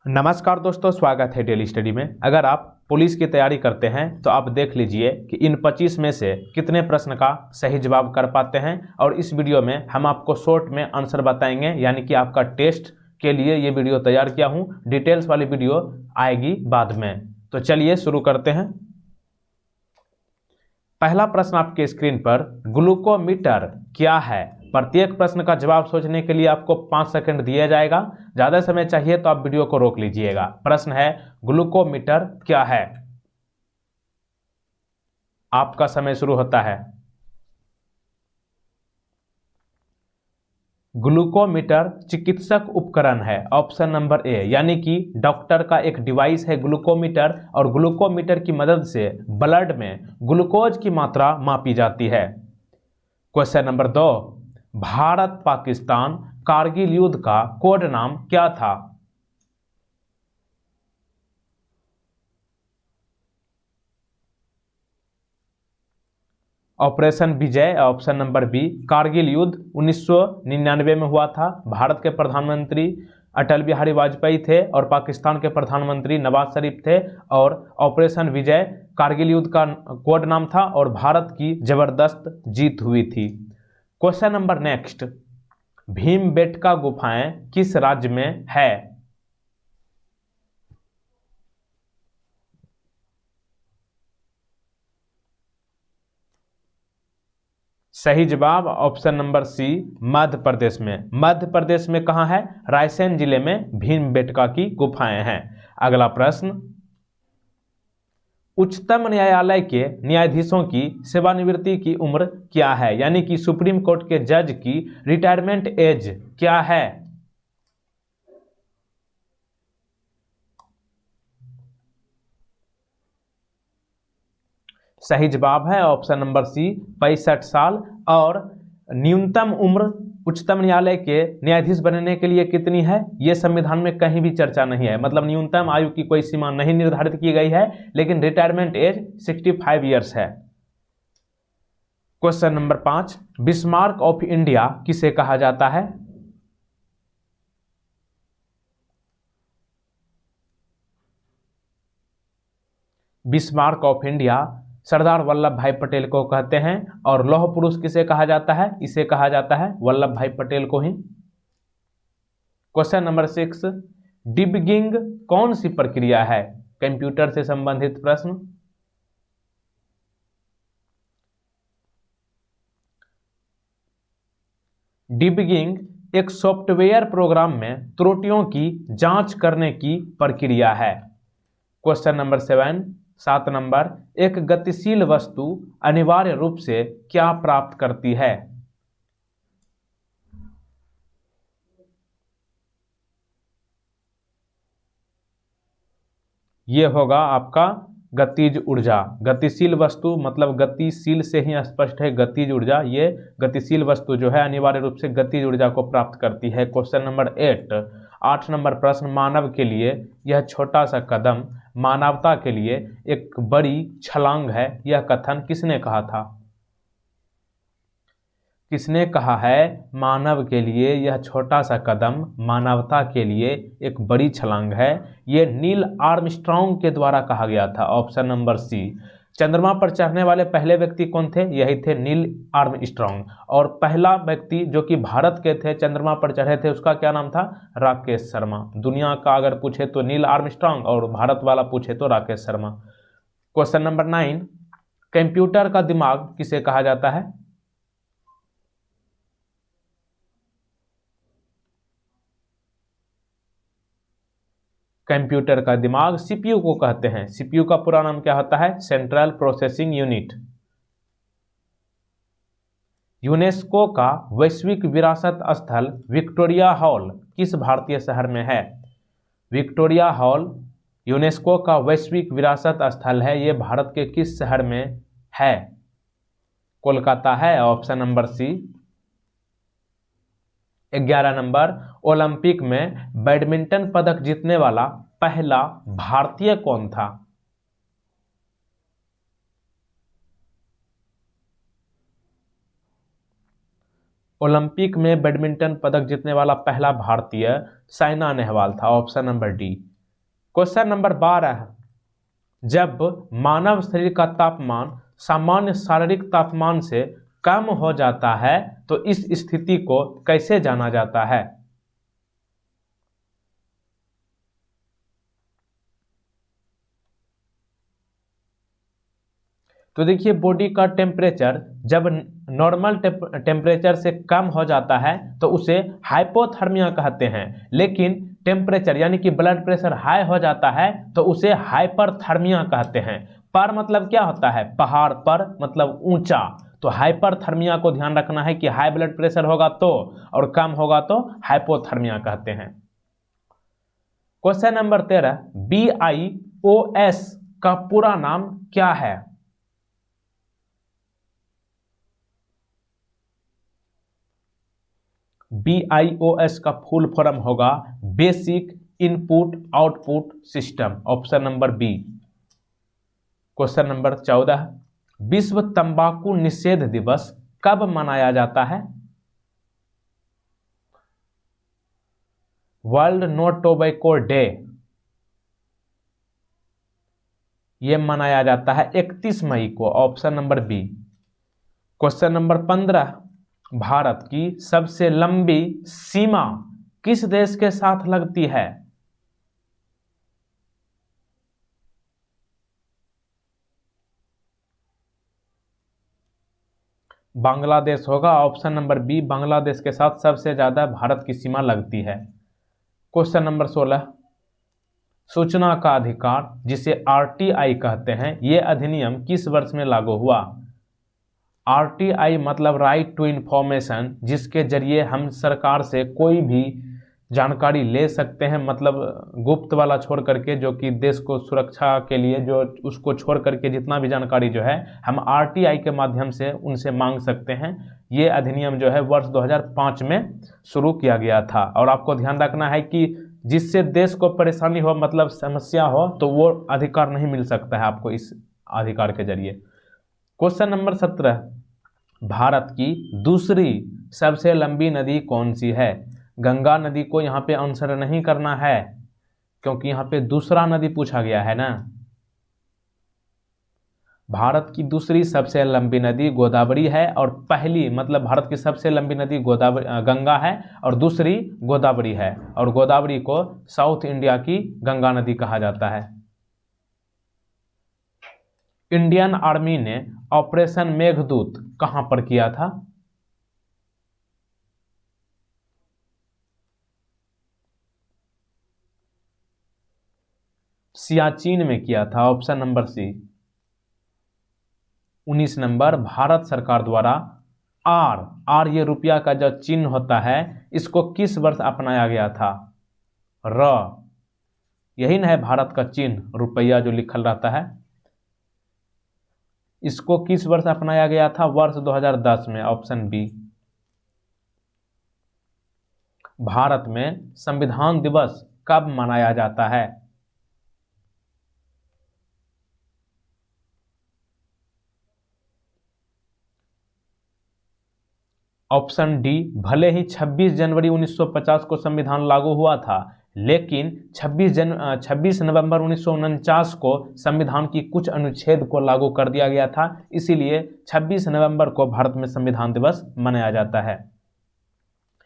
नमस्कार दोस्तों, स्वागत है डेली स्टडी में। अगर आप पुलिस की तैयारी करते हैं तो आप देख लीजिए कि इन 25 में से कितने प्रश्न का सही जवाब कर पाते हैं। और इस वीडियो में हम आपको शॉर्ट में आंसर बताएंगे, यानी कि आपका टेस्ट के लिए ये वीडियो तैयार किया हूँ। डिटेल्स वाली वीडियो आएगी बाद में। तो चलिए शुरू करते हैं। पहला प्रश्न आपके स्क्रीन पर, ग्लूकोमीटर क्या है? प्रत्येक प्रश्न का जवाब सोचने के लिए आपको 5 सेकंड दिया जाएगा। ज्यादा समय चाहिए तो आप वीडियो को रोक लीजिएगा। प्रश्न है, ग्लूकोमीटर क्या है? आपका समय शुरू होता है। ग्लूकोमीटर चिकित्सक उपकरण है, ऑप्शन नंबर ए, यानी कि डॉक्टर का एक डिवाइस है ग्लूकोमीटर। और ग्लूकोमीटर की मदद से ब्लड में ग्लूकोज की मात्रा मापी जाती है। क्वेश्चन नंबर 2, भारत पाकिस्तान कारगिल युद्ध का कोड नाम क्या था? ऑपरेशन विजय, ऑप्शन नंबर बी। कारगिल युद्ध 1999 में हुआ था। भारत के प्रधानमंत्री अटल बिहारी वाजपेयी थे और पाकिस्तान के प्रधानमंत्री नवाज शरीफ थे। और ऑपरेशन विजय कारगिल युद्ध का कोड नाम था और भारत की जबरदस्त जीत हुई थी। क्वेश्चन नंबर नेक्स्ट, भीमबेटका गुफाएं किस राज्य में है? सही जवाब ऑप्शन नंबर सी, मध्य प्रदेश में। मध्य प्रदेश में कहां है? रायसेन जिले में भीमबेटका की गुफाएं हैं। अगला प्रश्न, उच्चतम न्यायालय के न्यायाधीशों की सेवानिवृत्ति की उम्र क्या है? यानी कि सुप्रीम कोर्ट के जज की रिटायरमेंट एज क्या है? सही जवाब है ऑप्शन नंबर सी, 65 साल। और न्यूनतम उम्र उच्चतम न्यायालय के न्यायाधीश बनने के लिए कितनी है, यह संविधान में कहीं भी चर्चा नहीं है। मतलब न्यूनतम आयु की कोई सीमा नहीं निर्धारित की गई है, लेकिन रिटायरमेंट एज 65 ईयर्स है। Question number 5, Bismarck of India किसे कहा जाता है? Bismarck of India Sardar Vallabh भाई पटेल को कहते हैं। और लौह पुरुष किसे कहा जाता है? इसे कहा जाता है वल्लभ भाई पटेल को ही। क्वेश्चन नंबर 6, डिबगिंग कौन सी प्रक्रिया है? कंप्यूटर से संबंधित प्रश्न। डिबगिंग एक सॉफ्टवेयर प्रोग्राम में त्रुटियों की जांच करने की प्रक्रिया है। क्वेश्चन नंबर 7, 7 नंबर, एक गतिशील वस्तु अनिवार्य रूप से क्या प्राप्त करती है? यह होगा आपका गतिज ऊर्जा। गतिशील वस्तु मतलब गतिशील से ही स्पष्ट है गतिज ऊर्जा। ये गतिशील वस्तु जो है अनिवार्य रूप से गतिज ऊर्जा को प्राप्त करती है। क्वेश्चन नंबर 8, 8 नंबर प्रश्न, मानव के लिए यह छोटा सा कदम मानवता के लिए एक बड़ी छलांग है, यह कथन किसने कहा था? किसने कहा है मानव के लिए यह छोटा सा कदम मानवता के लिए एक बड़ी छलांग है? यह नील आर्मस्ट्रॉन्ग के द्वारा कहा गया था, ऑप्शन नंबर सी। चंद्रमा पर चढ़ने वाले पहले व्यक्ति कौन थे? यही थे नील आर्मस्ट्रॉन्ग। और पहला व्यक्ति जो कि भारत के थे चंद्रमा पर चढ़े थे, उसका क्या नाम था? राकेश शर्मा। दुनिया का अगर पूछे तो नील आर्मस्ट्रॉन्ग और भारत वाला पूछे तो Rakesh Sharma. Question number 9, computer का दिमाग किसे कहा जाता है? कंप्यूटर का दिमाग सीपीयू को कहते हैं। सीपीयू का पूरा नाम क्या होता है? Central processing unit. यूनेस्को का वैश्विक विरासत स्थल विक्टोरिया हॉल किस भारतीय शहर में है? विक्टोरिया हॉल यूनेस्को का वैश्विक विरासत स्थल है, यह भारत के किस शहर में है? कोलकाता है, ऑप्शन नंबर सी। 11 नंबर, ओलंपिक में बैडमिंटन पदक जीतने वाला पहला भारतीय कौन था? ओलंपिक में बैडमिंटन पदक जीतने वाला पहला भारतीय साइना नेहवाल था, option number D. Question number 12, जब मानव शरीर का तापमान सामान्य शारीरिक तापमान से कम हो जाता है तो इस स्थिति को कैसे जाना जाता है? तो देखिए, बॉडी का टेम्परेचर जब नॉर्मल टेम्परेचर से कम हो जाता है तो उसे हाइपोथर्मिया कहते हैं, लेकिन टेम्परेचर यानी कि ब्लड प्रेशर हाई हो जाता है तो उसे हाइपरथर्मिया कहते हैं। पर मतलब क्या होता है? पहाड़ पर मतलब ऊंचा। तो हाइपरथर्मिया को ध्यान रखना है कि हाई ब्लड प्रेशर होगा तो, और कम होगा तो हाइपोथर्मिया कहते हैं। क्वेश्चन नंबर 13, BIOS का पूरा नाम क्या है? BIOS का फुल फॉर्म होगा basic input output system, option number B. Question number 14, विश्व तंबाकू निषेध दिवस कब मनाया जाता है? वर्ल्ड नो टोबैको डे, यह मनाया जाता है 31 मई को, option number B. Question number 15, Bharat की सबसे लंबी सीमा किस देश के साथ लगती है? बांग्लादेश होगा, ऑप्शन नंबर बी। बांग्लादेश के साथ सबसे ज्यादा भारत की सीमा लगती है। क्वेश्चन नंबर 16, सूचना का अधिकार जिसे RTI कहते हैं, यह अधिनियम किस वर्ष में लागू हुआ? RTI मतलब राइट टू इंफॉर्मेशन, जिसके जरिए हम सरकार से कोई भी जानकारी ले सकते हैं, मतलब गुप्त वाला छोड़ करके, जो कि देश को सुरक्षा के लिए, जो उसको छोड़ करके जितना भी जानकारी जो है हम RTI के माध्यम से उनसे मांग सकते हैं। ये अधिनियम जो है वर्ष 2005 में शुरू किया गया था। और आपको ध्यान रखना है कि जिससे देश को परेशानी हो, मतलब समस्या हो, तो वो अधिकार नहीं मिल सकता है आपको इस अधिकार के जरिए। क्वेश्चन नंबर 17, भारत की दूसरी सबसे लंबी नदी कौन सी है? गंगा नदी को यहाँ पे आंसर नहीं करना है, क्योंकि यहाँ पे दूसरा नदी पूछा गया है ना। भारत की दूसरी सबसे लंबी नदी गोदावरी है, और पहली मतलब भारत की सबसे लंबी नदी गंगा है, और दूसरी गोदावरी है, और गोदावरी को साउथ इंडिया की गंगा नदी कहा जाता है। इंडियन आर्मी ने ऑपरेशन मेघदूत कहां पर किया था? सियाचिन में किया था, ऑप्शन नंबर सी। 19 नंबर, भारत सरकार द्वारा आर ये रुपया का जो चिन्ह होता है, इसको किस वर्ष अपनाया गया था? र, यही ना है भारत का चिन्ह, रुपया जो लिखल रहता है। इसको किस वर्ष अपनाया गया था? वर्ष 2010 में, ऑप्शन बी। भारत में संविधान दिवस कब मनाया जाता है? ऑप्शन डी, भले ही 26 जनवरी 1950 को संविधान लागू हुआ था, लेकिन 26 नवंबर 1949 को संविधान की कुछ अनुच्छेद को लागू कर दिया गया था, इसीलिए 26 नवंबर को भारत में संविधान दिवस मनाया जाता है।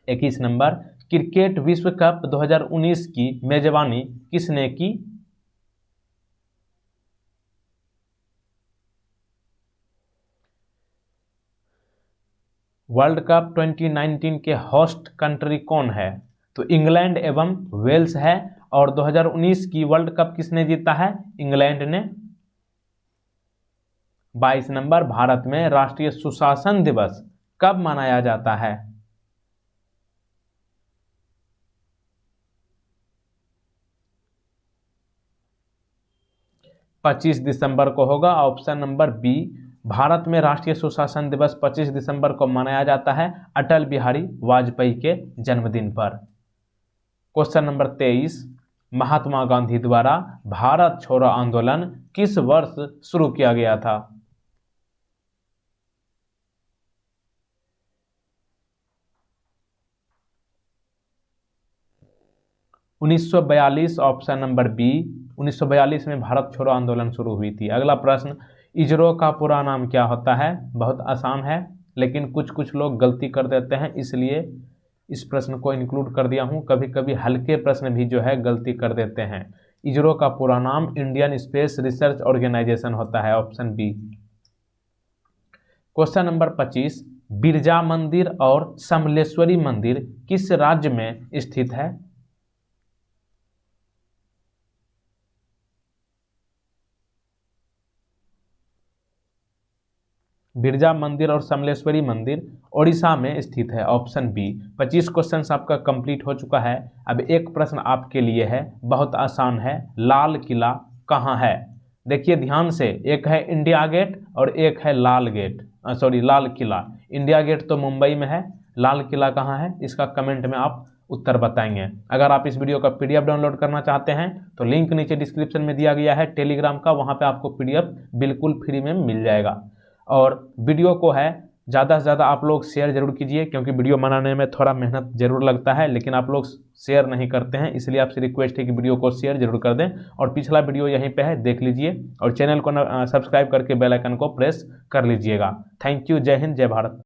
21 नंबर, क्रिकेट विश्व कप 2019 की मेजबानी किसने की? वर्ल्ड कप 2019 के होस्ट कंट्री कौन है? तो इंग्लैंड एवं वेल्स है। और 2019 की वर्ल्ड कप किसने जीता है? इंग्लैंड ने। 22 नंबर, भारत में राष्ट्रीय सुशासन दिवस कब मनाया जाता है? 25 दिसंबर को होगा, ऑप्शन नंबर बी। भारत में राष्ट्रीय सुशासन दिवस 25 दिसंबर को मनाया जाता है, अटल बिहारी वाजपेयी के जन्मदिन पर। क्वेश्चन नंबर 23, महात्मा गांधी द्वारा भारत छोड़ो आंदोलन किस वर्ष शुरू किया गया था? 1942, ऑप्शन नंबर बी। 1942 में भारत छोड़ो आंदोलन शुरू हुई थी। अगला प्रश्न, इजरो का पूरा नाम क्या होता है? बहुत आसान है, लेकिन कुछ कुछ लोग गलती कर देते हैं, इसलिए इस प्रश्न को इंक्लूड कर दिया हूं। कभी कभी हल्के प्रश्न भी जो है गलती कर देते हैं। इजरो का पूरा नाम इंडियन स्पेस रिसर्च ऑर्गेनाइजेशन होता है, option B. Question number 25, Birja मंदिर और समलेश्वरी मंदिर किस राज्य में स्थित है? बिरजा मंदिर और समलेश्वरी मंदिर ओडिशा में स्थित है, ऑप्शन बी। 25 क्वेश्चन आपका कंप्लीट हो चुका है। अब एक प्रश्न आपके लिए है, बहुत आसान है। लाल किला कहाँ है? देखिए ध्यान से, एक है इंडिया गेट और एक है लाल gate, Lal Qila. India gate तो मुंबई में है, लाल किला कहाँ है? इसका कमेंट में आप उत्तर बताएंगे। अगर आप इस वीडियो का पीडीएफ डाउनलोड करना चाहते हैं तो लिंक नीचे डिस्क्रिप्शन में दिया गया है टेलीग्राम का, वहाँ पे आपको पीडीएफ बिल्कुल फ्री में मिल जाएगा। और वीडियो को है ज़्यादा से ज़्यादा आप लोग शेयर जरूर कीजिए, क्योंकि वीडियो बनाने में थोड़ा मेहनत जरूर लगता है, लेकिन आप लोग शेयर नहीं करते हैं, इसलिए आपसे रिक्वेस्ट है कि वीडियो को शेयर जरूर कर दें। और पिछला वीडियो यहीं पे है, देख लीजिए, और चैनल को सब्सक्राइब करके बेल आइकन को प्रेस कर लीजिएगा। Thank you. जय हिंद, जय भारत।